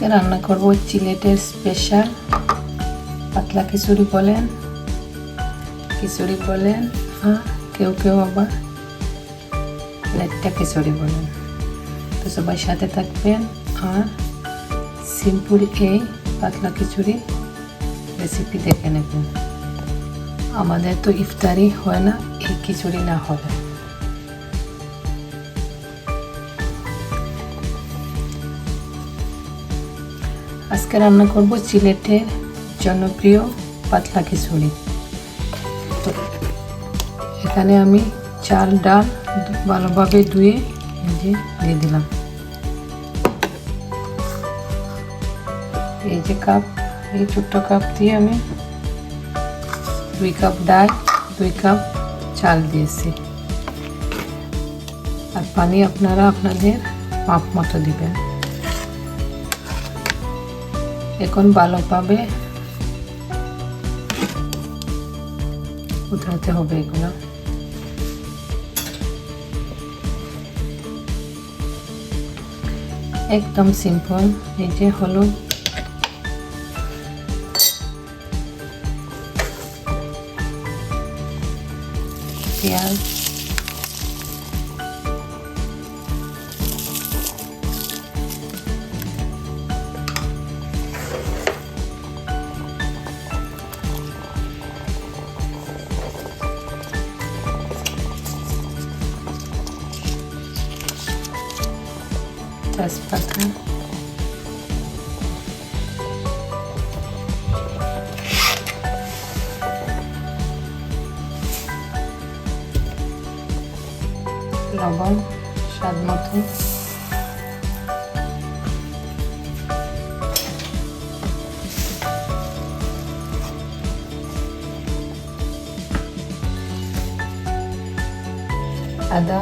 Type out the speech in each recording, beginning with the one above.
আজকে রান্না করব সিলেটের স্পেশাল পাতলা খিচুড়ি বলেন, খিচুড়ি বলেন, আর কেউ কেউ আবার লেট্টা খিচুড়ি বলেন। তো সবাই সাথে থাকবেন আর সিম্পল এই পাতলা খিচুড়ি রেসিপি দেখে নেবেন। আমাদের তো ইফতারি হয় না এই খিচুড়ি না হলে। আজকে রান্না করব সিলেটের জনপ্রিয় পাতলা খিচুড়ি। তো এখানে আমি চাল ডাল ভালোভাবে ধুয়ে দিয়ে দিলাম। এই যে কাপ, এই ছোট্ট কাপ দিয়ে আমি 2 কাপ ডাল 2 কাপ চাল দিয়েছি। আর পানি আপনারা আপনাদের মাপ মতো দিবেন। এখন ভালোভাবে উঠাতে হবে এগুলো। একদম সিম্পল। এই যে হলুদ, পেঁয়াজ, তেজপাতা, লবণ স্বাদ মতো, আদা,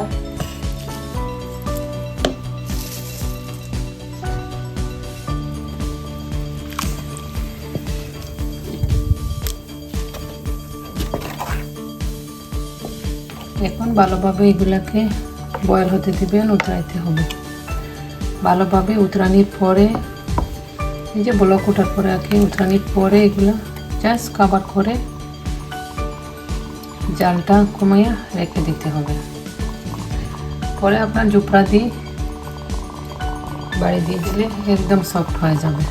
এখন ভালোভাবে এগুলাকে বয়েল হতে দিবেন, উতরাইতে হবে। ভালোভাবে উতরানির পরে এই যে ব্লক ওঠার পরে উতরানির পরে এগুলা জাস্ট কভার করে জালটা কমাইয়া রেখে দিতে হবে। পরে আপনার জুপড়া দিয়ে বাড়ি দিয়ে দিলে একদম সফট হয়ে যাবে।